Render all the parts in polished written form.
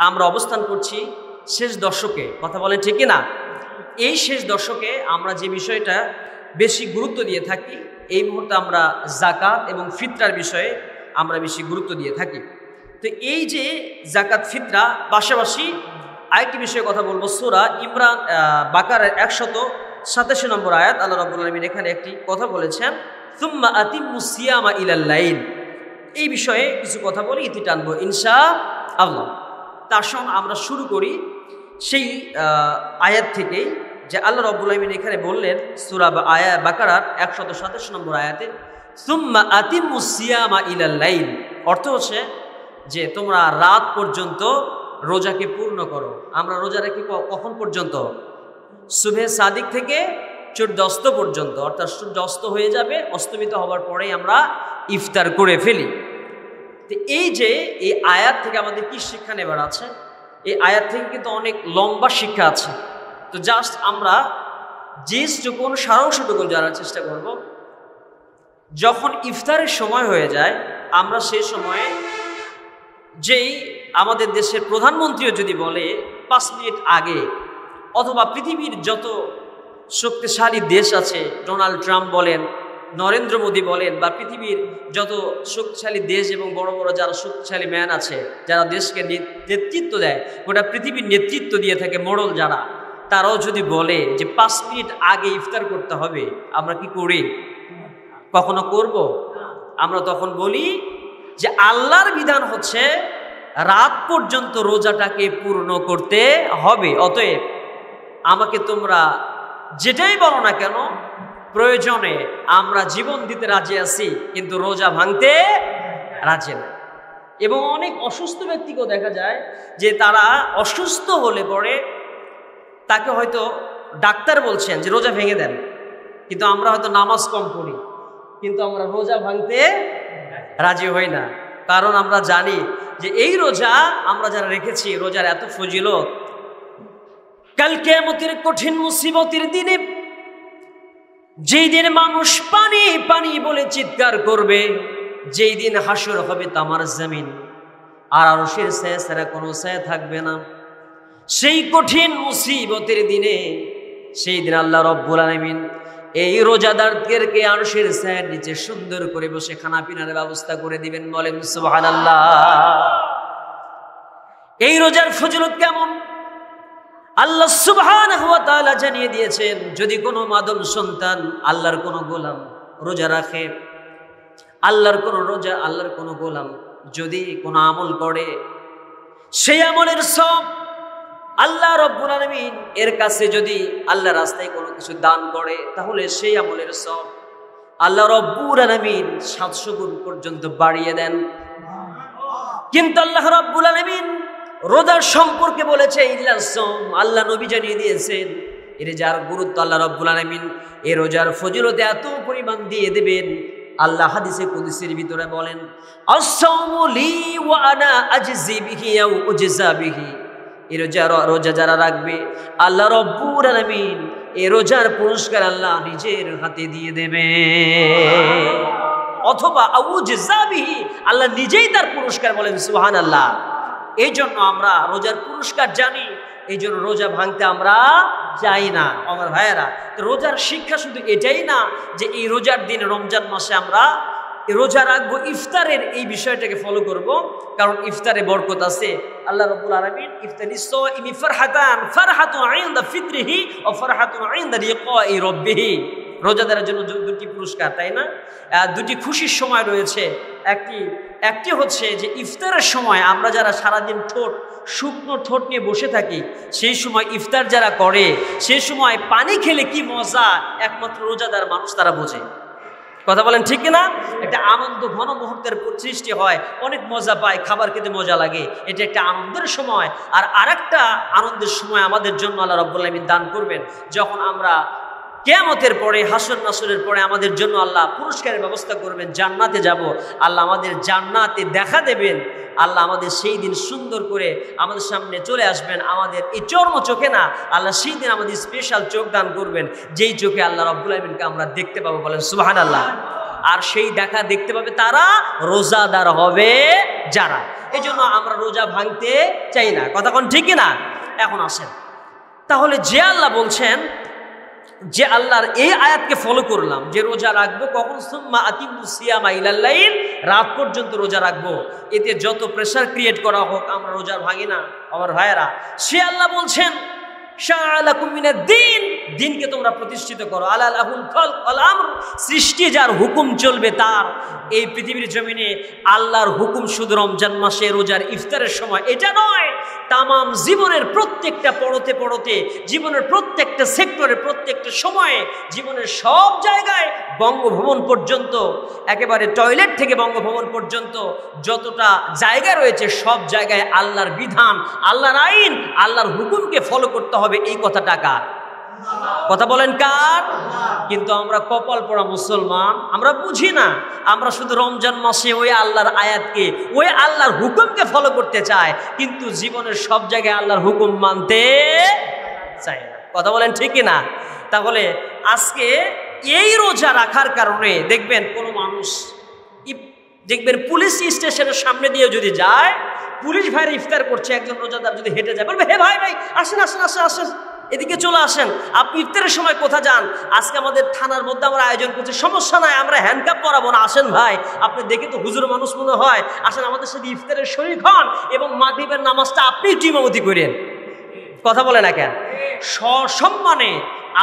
আমরা অবস্থান করছি শেষ দশকে, কথা বলেন ঠিক কি না? এই শেষ দশকে আমরা যে বিষয়টা বেশি গুরুত্ব দিয়ে থাকি, এই মুহূর্তে আমরা জাকাত এবং ফিতরার বিষয়ে আমরা বেশি গুরুত্ব দিয়ে থাকি। তো এই যে জাকাত ফিতরা, পাশাপাশি আরেকটি বিষয়ে কথা বলবো। সূরা ইমরান বাকারার 187 নম্বর আয়াত, আল্লাহ রাব্বুল আলামিন এখানে একটি কথা বলেছেন, সুম্মা আতিম্মুস সিয়ামা ইলাল লাইল। এই বিষয়ে কিছু কথা বলে ইতি টানবো ইনশাআল্লাহ। তার সঙ্গে আমরা শুরু করি সেই আয়াত থেকেই, যে আল্লাহ রাব্বুল আলামিন এখানে বললেন সূরা বাকারার 127 নম্বর আয়াতে, সুম্মা আতিম্মুস সিয়ামা ইলাল লাইল। অর্থ হচ্ছে যে তোমরা রাত পর্যন্ত রোজাকে পূর্ণ করো। আমরা রোজা রাখি কখন পর্যন্ত? সুবহে সাদিক থেকে সূর্য অস্ত পর্যন্ত, অর্থাৎ সূর্য অস্ত হয়ে যাবে, অস্তমিত হওয়ার পরেই আমরা ইফতার করে ফেলি। তো এই যে এই আয়াত থেকে আমাদের কি শিক্ষা নেবার আছে? এই আয়াত থেকে কিন্তু অনেক লম্বা শিক্ষা আছে। তো জাস্ট আমরা যেটুকুন সারাংশটুকুন জানার চেষ্টা করব। যখন ইফতারের সময় হয়ে যায়, আমরা সেই সময়ে যেই আমাদের দেশের প্রধানমন্ত্রীও যদি বলে 5 মিনিট আগে, অথবা পৃথিবীর যত শক্তিশালী দেশ আছে, ডোনাল্ড ট্রাম্প বলেন, নরেন্দ্র মোদী বলেন, বা পৃথিবীর যত শক্তিশালী দেশ এবং বড় বড় যারা শক্তিশালী ম্যান আছে, যারা দেশকে নেতৃত্ব দেয়, গোটা পৃথিবীর নেতৃত্ব দিয়ে থাকে মোড়ল যারা, তারাও যদি বলে যে 5 মিনিট আগে ইফতার করতে হবে, আমরা কি করি? কখনো করব? আমরা তখন বলি যে আল্লাহর বিধান হচ্ছে রাত পর্যন্ত রোজাটাকে পূর্ণ করতে হবে। অতএব আমাকে তোমরা যেটাই বলো না কেন, প্রয়োজনে আমরা জীবন দিতে রাজি আছি, কিন্তু রোজা ভাঙতে রাজি না। এবং অনেক অসুস্থ ব্যক্তিকেও দেখা যায় যে তারা অসুস্থ হলে পরে তাকে হয়তো ডাক্তার বলছেন যে রোজা ভেঙে দেন, কিন্তু আমরা হয়তো নামাজ কম পড়ি, কিন্তু আমরা রোজা ভাঙতে রাজি হই না। কারণ আমরা জানি যে এই রোজা আমরা যারা রেখেছি, রোজার এত ফজিলত, কাল কিয়ামতের কঠিন মুসিবতের দিনে, যেই দিন মানুষ পানি পানি বলে চিৎকার করবে, যেই দিন হাসর হবে তামার জমিন, আর আরশের ছায়া ছাড়া কোনো ছায়া থাকবে না, সেই কঠিন মুসিবতের দিনে, সেই দিন আল্লাহ রাব্বুল আলামিন এই রোজাদারদেরকে আরশের ছায়ার নিচে সুন্দর করে বসে খানা পিনার ব্যবস্থা করে দিবেন। বলেন সুবহানাল্লাহ। এই রোজার ফজিলত কেমন আল্লাহ সুবহানাহু ওয়া তাআলা জানিয়ে দিয়েছেন। যদি কোনো মাদম সন্তান, আল্লাহর কোনো গোলাম রোজা রাখে, আল্লাহর কোনো গোলাম যদি কোনো আমল করে, সেই আমলের সব আল্লাহ রাব্বুল আলামিন এর কাছে, যদি আল্লাহর রাস্তায় কোনো কিছু দান করে, তাহলে সেই আমলের সব আল্লাহ রাব্বুল আলামিন 700 গুণ পর্যন্ত বাড়িয়ে দেন। কিন্তু আল্লাহ রাব্বুল আলামিন রোজার সম্পর্কে বলেছে ইল্লা সাওম, আল্লাহ নবী জানিয়ে দিয়েছেন এর যার গুরুত্ব আল্লাহ রাব্বুল আলামিন এই রোজার ফজিলতে এত পরিমাণ দিয়ে দেবেন। আল্লাহ হাদিসে কুদসির ভিতরে বলেন, আস-সাওমু লি ওয়া আনা আজজি বিহি আও উজজা বিহি। এই রোজা যারা রাখবে, আল্লাহ রাব্বুল আলামিন এই রোজার পুরস্কার আল্লাহ নিজের হাতে দিয়ে দেবে, অথবা আউজজা বিহি, আল্লাহ নিজেই তার পুরস্কার। বলেন সুবহানাল্লাহ। এই জন্য আমরা রোজার পুরস্কার জানি, এই জন্য রোজা ভাঙতে আমরা চাই না। আমার ভাইয়েরা, রোজার শিক্ষা শুধু এটাই না যে এই রোজার দিন, রমজান মাসে আমরা রোজা রাখবো, ইফতারের এই বিষয়টাকে ফলো করব, কারণ ইফতারে বরকত আছে। আল্লাহ রাব্বুল আলামিন ইফতারিস সাইমি ফারহাতান, ফারহাতুন ইনদা ফিতরিহি ওয়া ফারহাতুন ইনদা লিকাই রাব্বিহি। রোজাদারের জন্য দুটি পুরস্কার, তাই না? দুটি খুশির সময় রয়েছে। একটি হচ্ছে যে ইফতারের সময় আমরা যারা সারাদিন শুকনো ঠোঁট নিয়ে বসে থাকি, সেই সময় ইফতার যারা করে, সেই সময় পানি খেলে কি মজা একমাত্র রোজাদার মানুষ তারা বোঝে। কথা বলেন ঠিক কিনা? একটা আনন্দ ঘন মুহূর্তের সৃষ্টি হয়, অনেক মজা পায়, খাবার খেতে মজা লাগে, এটা একটা আনন্দের সময়। আর আরেকটা আনন্দের সময় আমাদের জন্য আল্লাহ রাব্বুল আলামিন দান করবেন, যখন আমরা কিয়ামতের পরে, হাসর নাসরের পরে আমাদের জন্য আল্লাহ পুরস্কারের ব্যবস্থা করবেন, জান্নাতে যাব, আল্লাহ আমাদের জান্নাতে দেখা দেবেন। আল্লাহ আমাদের সেই দিন সুন্দর করে আমাদের সামনে চলে আসবেন, আমাদের এই চর্ম চোখে না, আল্লাহ সেই দিন আমাদের স্পেশাল চোখ দান করবেন, যেই চোখে আল্লাহ রাব্বুল আলামিনকে আমরা দেখতে পাবো। বলেন সুবহানাল্লাহ। আর সেই দেখা দেখতে পাবে তারা রোজাদার হবে যারা। এই জন্য আমরা রোজা ভাঙতে চাই না। কথা কোন ঠিক না? এখন আসেন, তাহলে যে আল্লাহ বলছেন, যে আল্লাহর এই আয়াতকে ফলো করলাম যে রোজা রাখবো কখন, সুম্মা আতিমুস সিয়ামা ইলাল লাইল, রাত পর্যন্ত রোজা রাখবো, এতে যত প্রেসার ক্রিয়েট করা হোক আমরা রোজা ভাঙি না আমার ভাইয়েরা। সে আল্লাহ বলছেন শাআলাকুম মিনাদ দ্বীন, দ্বীনকে তোমরা প্রতিষ্ঠিত করো, আলা লাহুল খালক ওয়াল আমর, সৃষ্টি যার হুকুম চলবে তার। এই পৃথিবীর জমিনে আল্লাহর হুকুম শুধু রমজান মাসে রোজার ইফতারের সময় এটা নয়, তামাম জীবনের প্রত্যেকটা পড়তে পড়তে, জীবনের প্রত্যেকটা সেক্টরে, প্রত্যেকটা সময়ে, জীবনের সব জায়গায়, বঙ্গভবন পর্যন্ত, একেবারে টয়লেট থেকে বঙ্গভবন পর্যন্ত যতটা জায়গা রয়েছে সব জায়গায় আল্লাহর বিধান, আল্লাহর আইন, আল্লাহর হুকুমকে ফলো করতে হবে। এই কথাটা কার? কথা বলেন কার? কিন্তু আমরা কপাল পড়া মুসলমান, আমরা বুঝি না, আমরা শুধু রমজান মাসে ওই আল্লাহর আয়াতকে, ওই আল্লাহর হুকুমকে ফলো করতে চাই, কিন্তু জীবনের সব জায়গায় আল্লাহর হুকুম মানতে চাই না। কথা বলেন ঠিক না? তাহলে আজকে এই রোজা রাখার কারণে দেখবেন কোনো মানুষ, দেখবেন পুলিশ স্টেশনের সামনে দিয়ে যদি যায়, পুলিশ ভাইরা ইফতার করছে, একজন রোজাদার যদি হেঁটে যায়, বলবে হে ভাই ভাই আসেন আসেন আসেন আসেন, এদিকে চলে আসেন, আপনি ইফতারের সময় কোথা যান? আজকে আমাদের থানার মধ্যে আমরা আয়োজন করছি, সমস্যা নাই, আমরা হ্যান্ডকাপ পরাবো না, আসেন ভাই, আপনি দেখে তো হুজুর মানুষ মনে হয়, আসেন আমাদের সাথে ইফতারের শরীক হন এবং মাগরিবের নামাজটা আপনি ইমামতি করেন। কথা বলে না কেন? সসম্মানে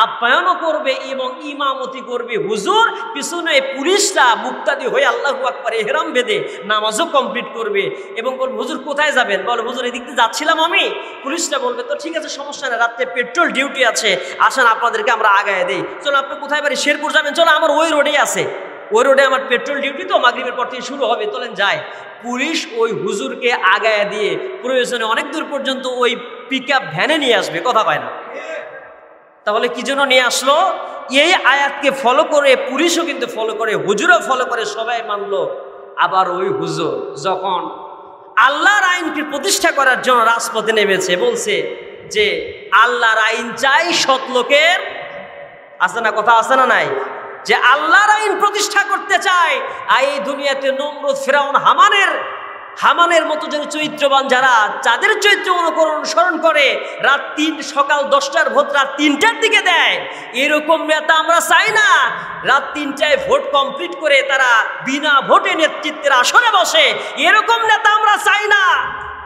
আপ্যায়নও করবে এবং ইমামতি করবে হুজুর, পিছনে পুলিশরা মুক্তাদি হয়ে আল্লাহু আকবার ইহরাম বেঁধে নামাজও কমপ্লিট করবে এবং বলবে হুজুর কোথায় যাবেন? বলে হুজুর এদিক দিয়ে যাচ্ছিলাম আমি। পুলিশরা বলবে তো ঠিক আছে, সমস্যা নেই, রাত্রে পেট্রোল ডিউটি আছে, আসেন আপনাদেরকে আমরা আগায় দেই। চলো আপনি কোথায় বাড়ি? শেরপুর যাবেন, চলো আমার ওই রোডেই আছে, ওই রোডে আমার পেট্রোল ডিউটি, তো মাগরিবের পর থেকে শুরু হবে, চলেন যায়। পুলিশ ওই হুজুরকে আগায় দিয়ে প্রয়োজনে অনেক দূর পর্যন্ত ওই পিকআপ ভ্যানে নিয়ে আসবে। কথা পায় না? তাহলে কি জন্য নিয়ে আসলো? এই আয়াতকে ফলো করে পুলিশও কিন্তু ফলো করে, হুজুরও ফলো করে, সবাই মানলো। আবার ওই হুজুর যখন আল্লাহর আইনকে প্রতিষ্ঠা করার জন্য রাজপথে নেমেছে, বলছে যে আল্লাহর আইন চাই সৎ লোকের, আছে না? কথা আছে না নাই? যে আল্লাহর আইন প্রতিষ্ঠা করতে চায়। আর এই দুনিয়াতে নমরুদ, ফিরাউন, হামানের মতো যেন চরিত্রবান যারা, যাদের চরিত্র অনুসরণ করে, সকাল 10টার ভোট রাত 3টার দিকে দেয়, এরকম নেতা আমরা চাই না। রাত 3টায় ভোট কমপ্লিট করে তারা বিনা ভোটে নেতৃত্বের আসনে বসে, এরকম নেতা আমরা চাই না।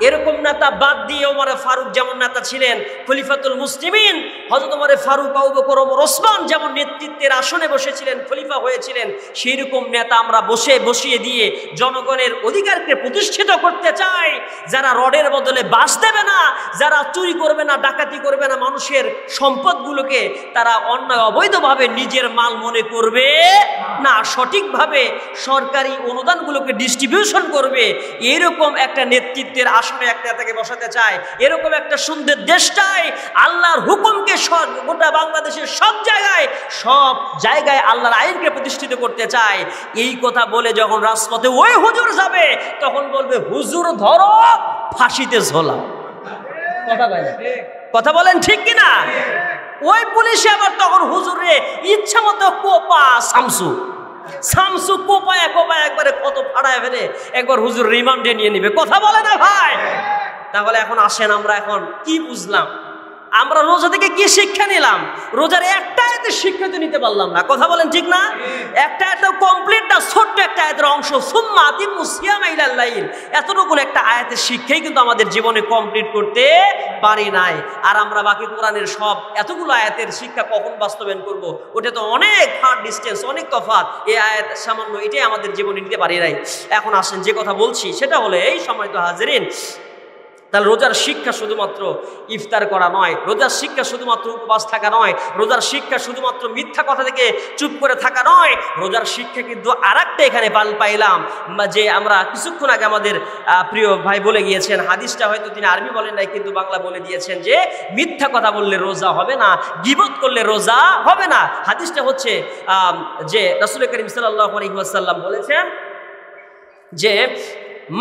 এরকম নেতা বাদ দিয়ে ওমরে ফারুক যেমন নেতা ছিলেন, খলিফাতুল মুসলিমিন হযরত ওমরে ফারুক, আবু বকর, ওমর, ওসমান যেমন নেতৃত্বের আসনে বসেছিলেন, খলিফা হয়েছিলেন, সেই রকম নেতা আমরা বসিয়ে দিয়ে জনগণের অধিকারকে প্রতিষ্ঠিত করতে চাই। যারা রডের বদলে বাস দেবে না, যারা চুরি করবে না, ডাকাতি করবে না, মানুষের সম্পদগুলোকে তারা অন্যায় অবৈধভাবে নিজের মাল মনে করবে না, সঠিকভাবে সরকারি অনুদানগুলোকে ডিস্ট্রিবিউশন করবে, এরকম একটা নেতৃত্বের আসনে একটা নেতাকে বসাতে চায়। এরকম একটা সুন্দর দেশ চাই, আল্লাহর হুকুমকে গোটা বাংলাদেশের সব জায়গায় আল্লাহর আইনকে প্রতিষ্ঠিত করতে চায়। এই কথা বলে যখন রাজপথে ওই হুজুর যাবে, তখন বলবে হুজুর ধরো, ফাঁসিতে ঝোলাও। কথা বলেন ঠিক কিনা? ওই পুলিশে আবার তখন হুজুরে ইচ্ছা মতো কোপা শামসু কোপায় একবারে কত ফাড়ায় ফেলে, একবার হুজুর রিমান্ডে নিয়ে নিবে। কথা বলে না ভাই? তাহলে এখন আসেন, আমরা এখন কি বুঝলাম? আমরা রোজা থেকে কি শিক্ষা নিলাম? রোজার একটা আয়াতের শিক্ষা তো নিতে পারলাম না। কথা বলেন ঠিক না? একটা আয়াত কমপ্লিট না, ছোট্ট একটা আয়াতের অংশ, সুম্মা আতিমুস সিয়ামা ইলাল লাইল, এতটুকু একটা আয়াতের শিক্ষাই কিন্তু আমাদের জীবনে কমপ্লিট করতে পারি নাই। আর আমরা বাকি কোরআনের সব এতগুলো আয়াতের শিক্ষা কখন বাস্তবায়ন করব? ওটা তো অনেক হার্ড ডিস্টেন্স, অনেক তফাৎ। এই আয়াত সামান্য এটাই আমাদের জীবনে নিতে পারি নাই। এখন আসেন যে কথা বলছি সেটা হলো এই সময় তো হাজিরিন, তাহলে রোজার শিক্ষা শুধুমাত্র ইফতার করা নয়, রোজার শিক্ষা শুধুমাত্র উপবাস থাকা নয়, রোজার শিক্ষা শুধুমাত্র মিথ্যা কথা থেকে চুপ করে থাকা নয়। রোজার শিক্ষা কিন্তু আরেকটা এখানে পাইলাম, যে আমরা কিছুক্ষণ আগে আমাদের প্রিয় ভাই বলে গিয়েছেন, হাদিসটা হয়তো তিনি আরবি বলেন নাই কিন্তু বাংলা বলে দিয়েছেন, যে মিথ্যা কথা বললে রোজা হবে না, গীবত করলে রোজা হবে না। হাদিসটা হচ্ছে যে রাসূল করিম সাল্লাল্লাহু আলাইহি ওয়াসাল্লাম বলেছেন যে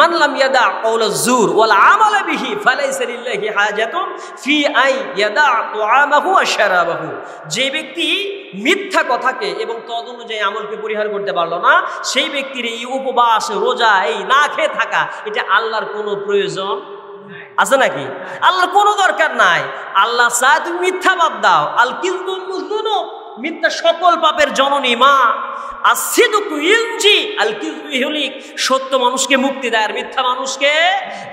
মান লাম ইয়াদা কাওলাজ জুর ওয়াল আমাল বিহি ফালাইসা লিল্লাহি হাজাতুন ফি আই ইয়াদা তুআমাহু ওয়া শারাবাহু। যে ব্যক্তি মিথ্যা কথাকে এবং তদ অনুযায়ী আমলকে পরিহার করতে পারলো না, সেই ব্যক্তির এই উপবাস, রোজা, এই না খেয়ে থাকা, এটা আল্লাহর কোনো প্রয়োজন আছে নাকি? আল্লাহর কোনো দরকার নাই। আল্লাহ চায় তুমি মিথ্যা বাদ দাও। আল কিযবুল মুযনুব, মিথ্যা সকল পাপের জননী মা। আসিদকু ইউনজি আল কিযবু ইহলিক, সত্য মানুষকে মুক্তি দেয় আর মিথ্যা মানুষকে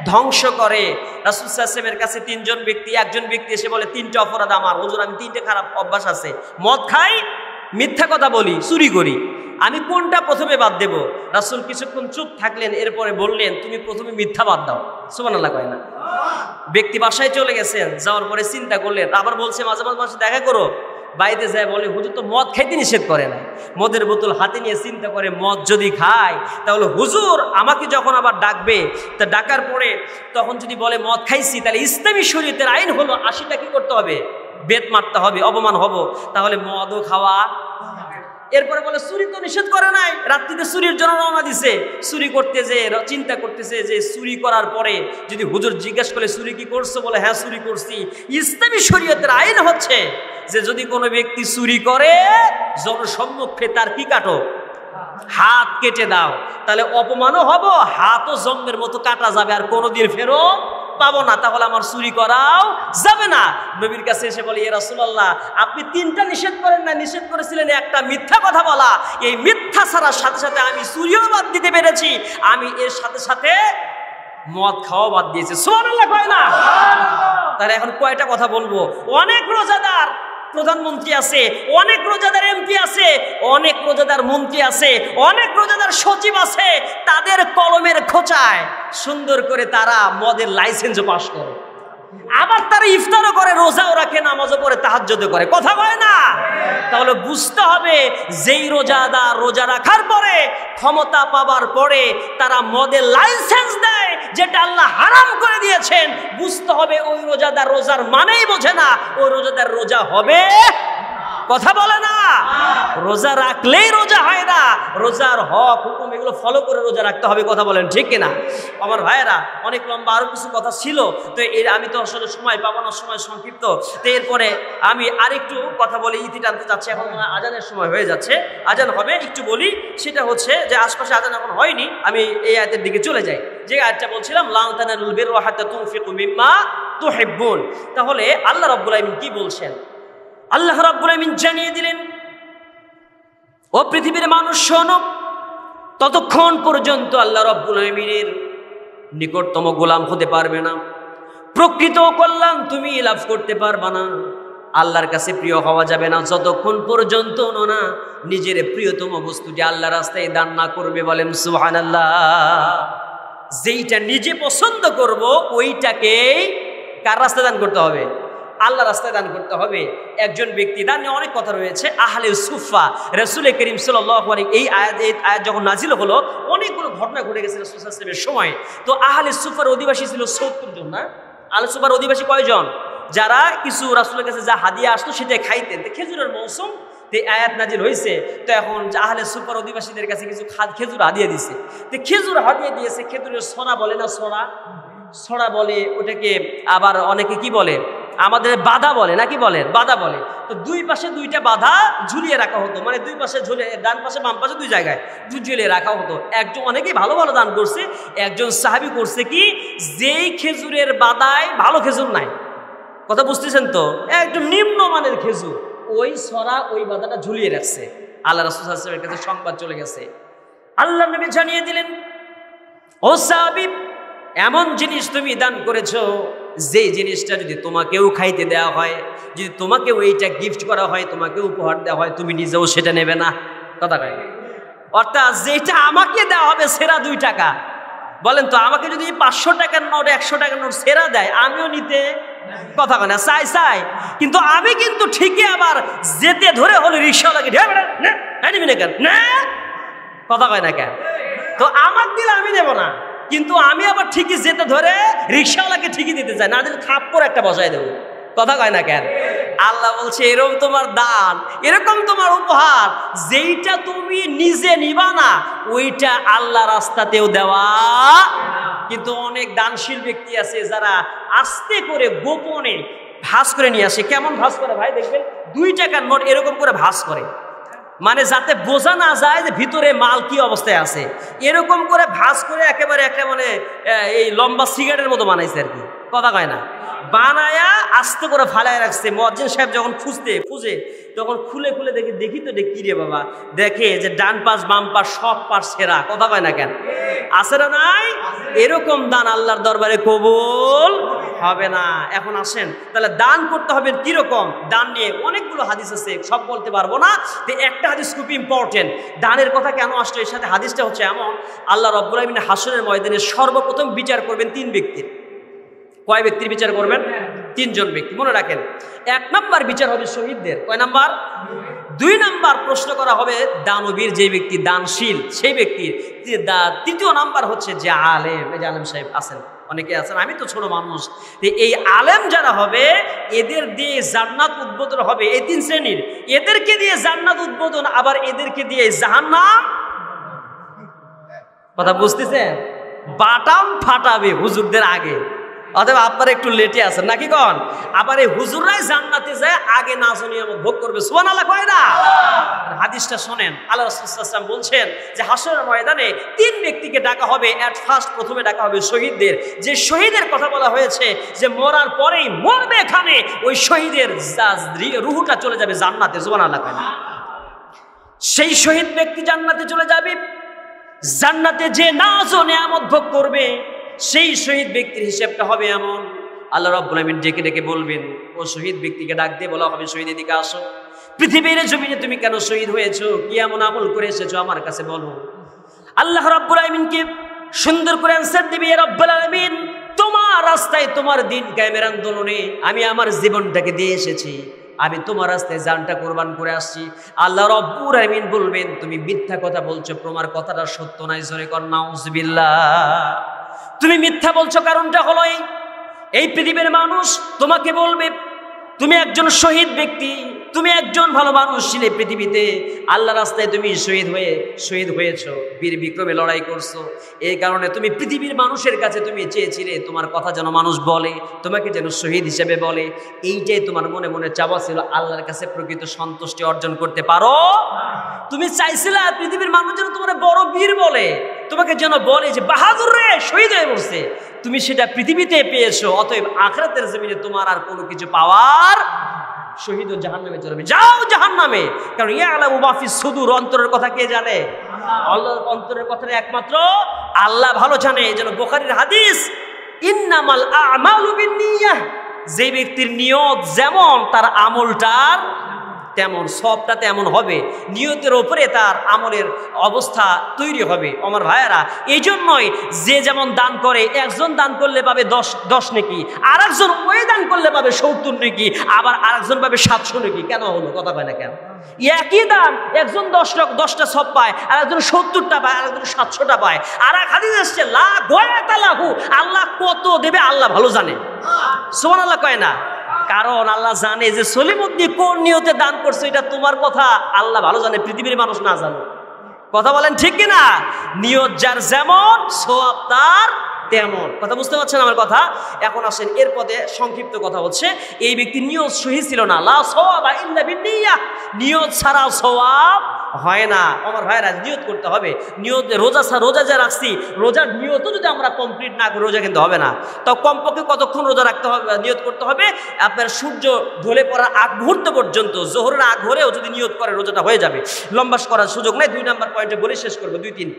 ধ্বংস করে। রাসূল সাল্লাল্লাহু আলাইহি ওয়াসাল্লামের কাছে একজন ব্যক্তি এসে বলে, তিনটা অপরাধ আমার হুজুর, আমি তিনটে খারাপ অভ্যাস আছে, মদ খাই, মিথ্যা কথা বলি, চুরি করি, আমি কোনটা প্রথমে বাদ দেব? রাসূল কিছুক্ষণ চুপ থাকলেন, এরপরে বললেন, তুমি প্রথমে মিথ্যা বাদ দাও। সুবহানাল্লাহ কয় না? ব্যক্তি বাসায় চলে গেছেন, যাওয়ার পরে চিন্তা করলেন, আবার বলছে মাঝে মাঝে দেখা করো। বাইরে যায় বলে, হুজুর তো মদ খাইতে নিষেধ করে না। মদের বোতল হাতে নিয়ে চিন্তা করে, মদ যদি খায় তাহলে হুজুর আমাকে যখন আবার ডাকবে, তা ডাকার পরে তখন যদি বলে মদ খাইছি, তাহলে ইসলামী শরীয়তের আইন হলো 80টা কি করতে হবে? বেত মারতে হবে, অপমান হব। তাহলে মদও খাওয়া। এরপরে বলে চুরি তো নিষেধ করে নাই, রাত্রিতে চুরির জন্য রওনা দিছে। চুরি করতে যে চিন্তা করতেছে যে চুরি করার পরে যদি হুজুর জিজ্ঞাসা করে চুরি কি করছো, বলে হ্যাঁ চুরি করছি। ইসলামী শরীয়তের আইন হচ্ছে যে যদি কোনো ব্যক্তি চুরি করে, জনসম্মুখে তার কি কাটো? হাত কেটে দাও। তাহলে অপমানও হব, হাতও জন্মের মতো কাটা যাবে, আর কোনোদিন ফেরত পাবো না। তাহলে আমার চুরি করাও যাবে না। নবীর কাছে এসে বলে, ইয়া রাসূলুল্লাহ, আপনি তিনটা নিষেধ করেন না, নিষেধ করেছিলেন একটা মিথ্যা কথা বলা। এই মিথ্যা ছাড়ার সাথে সাথে আমি চুরিও বাদ দিতে পেরেছি, আমি এর সাথে সাথে মদ খাওয়া বাদ দিয়েছি। সুবহানাল্লাহ কয় না? তাহলে এখন কয়টা কথা বলবো? অনেক রোজাদার প্রধানমন্ত্রী আছে, অনেক রোজাদার এমপি আছে, অনেক রোজাদার মন্ত্রী আছে, অনেক রোজাদার সচিব আছে, তাদের কলমের খোঁচায় সুন্দর করে তারা মদের লাইসেন্সও পাস করে, আবার তারা ইফতারও করে, রোজাও রাখে, নামাজও পড়ে, তাহাজ্জুদও করে। কথা বলে না? তাহলে বুঝতে হবে, যেই রোজাদার রোজা রাখার পরে, ক্ষমতা পাবার পরে তারা মদের লাইসেন্স দেয়, যেটা আল্লাহ হারাম করে দিয়েছেন, বুঝতে হবে ওই রোজাদার রোজার মানেই বোঝে না, ওই রোজাদার রোজা হবে। কথা বলে না? রোজা রাখলেই রোজা হয় না, রোজার হক হুকুম এগুলো ফলো করে রোজা রাখতে হবে। কথা বলেন ঠিক কিনা? আমার ভাইয়েরা, অনেক লম্বা আরো কিছু কথা ছিল, তো আমি তো আসলে সময় পাবো না, সময় সংক্ষিপ্ত। তো এরপরে আমি আরেকটু কথা বলে ইতি টানতে চাচ্ছি। এখন আজানের সময় হয়ে যাচ্ছে, আজান হবে, একটু বলি। সেটা হচ্ছে যে আশপাশে আজান এখন হয়নি, আমি এই আয়াতের দিকে চলে যাই। যে আয়াতটা বলছিলাম, লান তানালুল বিররা হাত্তা তুনফিকু মিম্মা তুহিব্বুন। তাহলে আল্লাহ রাব্বুল আলামিন কি বলছেন? আল্লাহ রাব্বুল আলামিন জানিয়ে দিলেন, ও পৃথিবীর মানুষ শোনো, ততক্ষণ পর্যন্ত আল্লাহ রাব্বুল আলামিনের নিকটতম গোলাম হতে পারবে না, প্রকৃত কল্যাণ তুমি লাভ করতে পারবে না, আল্লাহর কাছে প্রিয় হওয়া যাবে না, যতক্ষণ পর্যন্ত না নিজের প্রিয়তম বস্তুটি আল্লাহর রাস্তায় দান না করবে। বলেন সুবহানাল্লাহ। যেইটা নিজে পছন্দ করব, ওইটাকেই কার রাস্তায় দান করতে হবে? আল্লাহ রাস্তায় দান করতে হবে। একজন ব্যক্তি, দান নিয়ে অনেক কথা রয়েছে। আহলে সুফা, রাসূল করিম সাল্লাল্লাহু আলাইহি, এই আয়াত যখন নাজিল হলো, অনেকগুলো ঘটনা ঘটে গেছে রাসূল সাল্লাল্লাহু আলাইহি ওয়াসাল্লামের সময়। তো আহলে সুফার অধিবাসী ছিল ৭০ জন। না, আহলে সুফার অধিবাসী কয়জন? যারা কিছু রাসূলের কাছে যা হাদিয়া আসতো সেটাই খাইতেন। খেজুরের মৌসুম, তো আয়াত নাজিল হয়েছে। তো এখন আহলে সুফার অধিবাসীদের কাছে কিছু খেজুর হাদিয়া দিছে। তো খেজুর হাদিয়া দিয়েছে, খেজুরের ছড়া বলে না, ছড়া বলে ওটাকে, আবার অনেকে কি বলে, আমাদের বাধা বলে, নাকি বলেন? বাধা বলে। তো দুই পাশে দুইটা বাধা ঝুলিয়ে রাখা হতো, মানে দুই পাশে ঝুলিয়ে, ডান পাশে বাম পাশে দুই জায়গায় ঝুলিয়ে রাখা হতো। একজন, অনেকেই ভালো ভালো দান করছে, একজন সাহাবী করছে কি, যেই খেজুরের বাদায় ভালো খেজুর নাই, কথা বুঝতেছেন তো, একদম নিম্নমানের খেজুর, ওই ছড়া ওই বাধাটা ঝুলিয়ে রাখছে। আল্লাহ রাসূল সাল্লাল্লাহু আলাইহি ওয়াসাল্লামের কাছে সংবাদ চলে গেছে। আল্লাহ নবী জানিয়ে দিলেন, ও সাহাবী, এমন জিনিস তুমি দান করেছো, যে জিনিসটা যদি তোমাকেও খাইতে দেওয়া হয়, যদি তোমাকেও এইটা গিফট করা হয়, তোমাকে উপহার দেওয়া হয়, তুমি নিজেও সেটা নেবে না। কথা কয়? অর্থাৎ যেটা আমাকে দেওয়া হবে সেরা 2 টাকা, বলেন তো, আমাকে যদি 500 টাকার নোট, 100 টাকার নোট সেরা দেয়, আমিও নিতে, কথা কয় না, চাই। কিন্তু আমি কিন্তু ঠিকই আবার যেতে ধরে হলে রিক্সাওয়ালাকে নিবি না কেন, না, কথা কয় না কেন? তো আমার দিলে আমি দেবো না, কিন্তু আমি আবার ঠিকই যেতে ধরে রিক্সাওয়ালাকে ঠিকই দিতে চাই, না দিলে থাপ্পড় একটা বসায় দেবো। কথা কয় না কেন? আল্লাহ বলছে এরকম তোমার দান, এরকম তোমার উপহার, যেইটা তুমি নিজে নিবা না ওইটা আল্লাহ রাস্তাতেও দেওয়া। কিন্তু অনেক দানশীল ব্যক্তি আছে যারা আস্তে করে গোপনে ভাঁজ করে নিয়ে আসে। কেমন ভাঁজ করে ভাই? দেখবেন 2 টাকার নোট এরকম করে ভাঁজ করে, মানে যাতে বোঝা না যায় যে ভিতরে মাল কি অবস্থায় আছে। এরকম করে ভাঁজ করে একেবারে একটা মানে এই লম্বা সিগারেটের মতো বানাইছে আর কি, কথা কয় না, বানায়া আস্তে করে ফালায় রাখছে। মুয়াজ্জিন সাহেব যখন খুঁজে তখন খুলে দেখি তো কি রে বাবা, দেখে যে ডান পাশ বাম পাশ সব পাশ ছেঁড়া, কথা কয় না কেন? আছে না নাই? এরকম দান আল্লাহর দরবারে কবুল হবে না। এখন আসেন তাহলে দান করতে হবে কিরকম? দান নিয়ে অনেকগুলো হাদিস আছে, সব বলতে পারবো না। তো একটা হাদিস খুব ইম্পর্টেন্ট, দানের কথা কেন আসলো এর সাথে। হাদিসটা হচ্ছে এমন, আল্লাহ রাব্বুল আলামিন হাসরের ময়দানে সর্বপ্রথম বিচার করবেন 3 ব্যক্তির। কয় ব্যক্তির বিচার করবেন? 3 জন ব্যক্তি, মনে রাখেন। 1 নাম্বার বিচার হবে শহীদদের। কয় নাম্বার? 2 নাম্বার প্রশ্ন করা হবে দানবীর, যে ব্যক্তি দানশীল সেই ব্যক্তির। 3য় নাম্বার হচ্ছে যে আলেম, এই যে আলেম সাহেব আছেন, অনেকে আছেন, আমি তো ছোট মানুষ, এই আলেম যারা হবে এদের দিয়ে জান্নাত উদ্বোধন হবে। এই 3 শ্রেণীর, এদেরকে দিয়ে জান্নাত উদ্বোধন, আবার এদেরকে দিয়ে জাহান্নাম। কথা বুঝতেছেন? বাটাম ফাটাবে হুজুরদের আগে, অথবা আপনারা একটু লেটে আছেন নাকি কন? আবার এই হুজুররাই জান্নাতে যায় আগে নাজ নিয়ামত ভোগ করবে। সুবহানাল্লাহ কয় না? হাদিসটা শোনেন, আল্লাহ রাসূল সাল্লাল্লাহু আলাইহি ওয়াসাল্লাম বলছেন যে হাসরের ময়দানে 3 ব্যক্তিকে ডাকা হবে। এট ফার্স্ট প্রথমে ডাকা হবে শহীদদের। যে শহীদের কথা বলা হয়েছে যে মরার পরেই মরবে এখানে, ওই শহীদের রূহটা চলে যাবে জান্নাতে। সুবহানাল্লাহ কয় না? সেই শহীদ ব্যক্তি জান্নাতে চলে যাবে। জান্নাতে যে নাজ ও নিয়ামত ভোগ করবে সেই শহীদ ব্যক্তির হিসেবটা হবে এমন, আল্লাহ রাব্বুল আলামিন ডেকে বলবেন, ও শহীদ ব্যক্তিকে ডাক দিয়ে বলা হবে, শহীদ এদিকে আসো। পৃথিবীর জমিনে তুমি কেন শহীদ হয়েছো? কি এমন আমল করে এসেছো আমার কাছে বলো। আল্লাহ রাব্বুল আলামিনকে সুন্দর করে অ্যানসার দিবে, ইয়া রাব্বুল আলামিন, তোমার রাস্তায় তোমার দিন কায়েমের আন্দোলনে আমি আমার জীবনটাকে দিয়ে এসেছি, আমি তোমার রাস্তায় জানটা কোরবান করে আসছি। আল্লাহ রাব্বুল আলামিন বলবেন, তুমি মিথ্যা কথা বলছো, তোমার কথাটা সত্য নয়। জোরে কর নাউজুবিল্লাহ। তুমি মিথ্যা বলছো, কারণটা হলো এই পৃথিবীর মানুষ তোমাকে বলবে তুমি একজন শহীদ ব্যক্তি, তুমি একজন ভালো মানুষ ছিলে পৃথিবীতে, আল্লাহ রাস্তায় তুমি শহীদ হয়েছো, বীর বিক্রমে লড়াই করছো। এই কারণে তুমি পৃথিবীর মানুষের কাছে তুমি চেয়েছিলে তোমার কথা যেন মানুষ বলে, তোমাকে যেন শহীদ হিসেবে বলে। এইটাই তোমার মনে মনে চাওয়া ছিল, আল্লাহর কাছে প্রকৃত সন্তুষ্টি অর্জন করতে পারো। তুমি চাইছিলে পৃথিবীর মানুষ যেন তোমার বড় বীর বলে, তোমাকে যেন বলে যে বাহাদুর রে শহীদ হয়ে মরছে। তুমি সেটা পৃথিবীতে পেয়েছো, অতএব আখিরাতের জমিনে তোমার আর কোনো কিছু পাওয়ার, শহীদ ও জাহান্নামে চলবে, যাও জাহান্নামে। কারণ ইয়ালামু মা ফিস সুদূর, অন্তরের কথা কে জানে? আল্লাহ। অন্তরের কথাটা একমাত্র আল্লাহ ভালো জানে। এই জন্য বুখারীর হাদিস, ইন্নামাল আমালু বিন্নিয়াহ, যে ব্যক্তির নিয়ত যেমন তার আমলটার তেমন, সবটা তেমন হবে। নিয়তের ওপরে তার আমলের অবস্থা তৈরি হবে। আমার ভাইয়েরা, এই জন্যই যে যেমন দান করে, একজন দান করলে পাবে 10 নেকি, আর একজন ওই দান করলে পাবে 70 নেকি, আবার আর একজন পাবে 700 নেকি। কেন হলো? কথা পায় না কেন? একই দান, একজন 10টা সব পায়, আর একজন 70টা পায়, আর একজন 700টা পায়। আর এক হাদিস আসছে, লা গয়াতা লাহু, আল্লাহ কত দেবে আল্লাহ ভালো জানে। সুবহানাল্লাহ কয় না? কারণ আল্লাহ জানে যে সলিমুদ্দিন কোন নিয়তে দান করছে, এটা তোমার কথা আল্লাহ ভালো জানে, পৃথিবীর মানুষ না জানে। কথা বলেন ঠিক কিনা? নিয়ত যার যেমন, সওয়াব তার তেমন। কথা বুঝতে পারছেন আমার কথা? এখন আসেন এর পদে সংক্ষিপ্ত কথা হচ্ছে, এই ব্যক্তি নিয়ত সহি ছিল না। লা সওয়াবা ইল্লা বিন্নিয়াহ, নিয়ত ছাড়া সওয়াব হয় না। আমার ভাইরা, নিয়ত করতে হবে। নিয়ত, রোজা যা রাখছি, রোজার নিয়তও যদি আমরা কমপ্লিট না করি রোজা কিন্তু হবে না। তো কমপক্ষে কতক্ষণ রোজা রাখতে হবে, নিয়ত করতে হবে? আপনার সূর্য ঢলে পড়ার আগ মুহূর্ত পর্যন্ত, জোহরের আগ হলেও যদি নিয়ত করে রোজাটা হয়ে যাবে, লম্বা করার সুযোগ নেই। 2 নাম্বার পয়েন্টে বলে শেষ করবো, 2-3।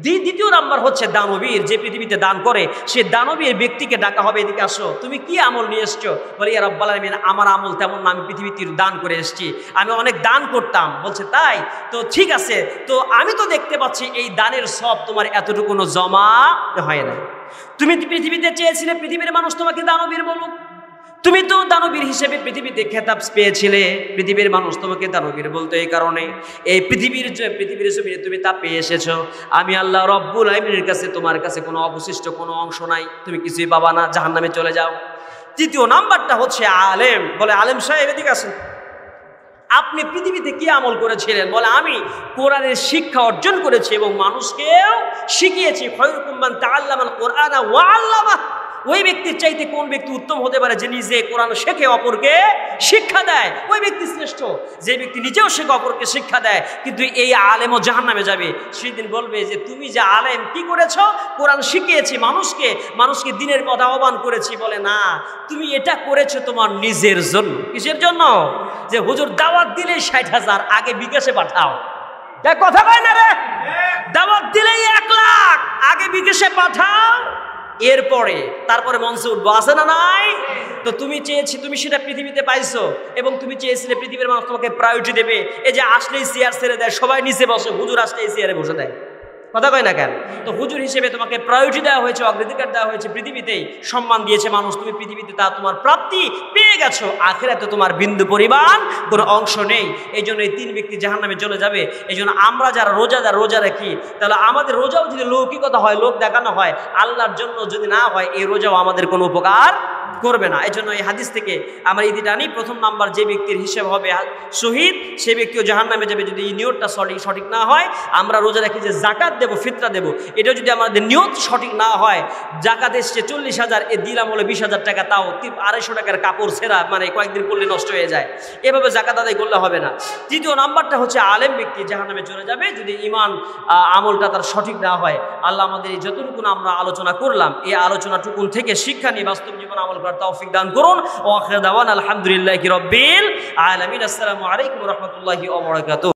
দ্বিতীয় নাম্বার হচ্ছে দানবীর, যে পৃথিবীতে দান করে, সে দানবীর ব্যক্তিকে ডাকা হবে, এদিকে আসো, তুমি কি আমল নিয়ে এসছো? বলে, ইয়া রাব্বুল আলামিন, আমার আমল তেমন না, আমি পৃথিবীতে দান করে এসেছি, আমি অনেক দান করতাম। বলছে তাই? তো ঠিক আছে, তো আমি তো দেখতে পাচ্ছি এই দানের সব তোমার এতটুকুনো জমা হয় না। তুমি পৃথিবীতে চেয়েছিলে পৃথিবীর মানুষ তোমাকে দানবীর বলুক, তুমি তো দানবীর হিসেবে পৃথিবীতে খেতাব পেয়েছিলে, পৃথিবীর মানুষ তোমাকে দানবীর বলতো। এই কারণে এই পৃথিবীর জমিনে তুমি তা পেয়ে এসেছো। আমি আল্লাহ রব্বুল আলামিনের কাছে তোমার কাছে কোনো অবশিষ্ট কোনো অংশ নাই, তুমি কিছুই পাবা না, জাহান্নামে চলে যাও। তৃতীয় নাম্বারটা হচ্ছে আলেম। বলে আলেম সাহেব এদিকে আসেন, আপনি পৃথিবীতে কি আমল করেছিলেন? বলে আমি কোরআনের শিক্ষা অর্জন করেছি এবং মানুষকেও শিখিয়েছি। খায়রুকুম মান তাআল্লামাল কোরআনা ওয়া আল্লামা। ওই ব্যক্তির চাইতে কোন ব্যক্তি উত্তম হতে পারে যে নিজে কোরআন শেখে অপরকে শিক্ষা দেয়? ওই ব্যক্তি শ্রেষ্ঠ যে ব্যক্তি নিজেও শেখে অপরকে শিক্ষা দেয়। কিন্তু এই আলেমও জাহান্নামে যাবে। সেদিন বলবে যে তুমি যে আলেম কি করেছ? কোরআন শিখিয়েছি মানুষকে দিনের পথে আহ্বান করেছি। বলে না, তুমি এটা করেছো তোমার নিজের জন্য। কিসের জন্য? যে হুজুর দাওয়াত দিলেই 60,000 আগে বিকাশে পাঠাও। কথা কয় না রে? দাওয়াত দিলেই 1 লাখ আগে বিকাশে পাঠাও, তারপরে মঞ্চে উঠবো। আছে না নাই? তো তুমি সেটা পৃথিবীতে পাইছো এবং তুমি চেয়েছিলে পৃথিবীর মানুষ তোমাকে প্রায়োরিটি দেবে। এই যে আসলেই চেয়ার ছেড়ে দেয়, সবাই নিচে বসে, হুজুর আসলেই চেয়ারে বসে দেয়। কথা কয় না কেন? তো হুজুর হিসেবে তোমাকে প্রায়োরিটি দেওয়া হয়েছে, অগ্রাধিকার দেওয়া হয়েছে, পৃথিবীতেই সম্মান দিয়েছে মানুষ। তুমি পৃথিবীতে তা তোমার প্রাপ্তি পেয়ে গেছো, আখিরাতে তোমার বিন্দু পরিমাণ কোনো অংশ নেই। এই জন্য এই 3 ব্যক্তি জাহান্নামে চলে যাবে। এই জন্য আমরা যারা রোজা রাখি, তাহলে আমাদের রোজাও যদি লৌকিকতা হয়, লোক দেখানো হয়, আল্লাহর জন্য যদি না হয়, এই রোজাও আমাদের কোনো উপকার করবে না। এই জন্য এই হাদিস থেকে আমরা ইদিটা আনি, প্রথম নাম্বার যে ব্যক্তির হিসেব হবে শহীদ, সে ব্যক্তিও জাহান্নামে যাবে যদি এই নিয়তটা সঠিক না হয়। আমরা রোজা রাখি যে জাকাত দেবো, ফিতরা দেবো, এটা যদি আমাদের নিয়ত সঠিক না হয়, জাকাত এসছে 40,000, এ দিলাম হলো 20,000 টাকা, তাও 250 টাকার কাপড় ছেঁড়া, মানে কয়েকদিন করলে নষ্ট হয়ে যায়, এভাবে জাকাত আদায় করলে হবে না। তৃতীয় নাম্বারটা হচ্ছে আলেম ব্যক্তি জাহান্নামে চলে যাবে যদি ঈমান আমলটা তার সঠিক না হয়। আল্লাহ আমাদের এই যতটুকু আমরা আলোচনা করলাম, এই আলোচনাটুকুন থেকে শিক্ষা নিয়ে বাস্তব জীবন আমল করার তৌফিক দান করুন। ওয়া আখিরু দাওয়ানা আলহামদুলিল্লাহি রাব্বিল আলামিন। আসসালামু আলাইকুম ওয়া রাহমাতুল্লাহি ওয়া বারাকাতুহু।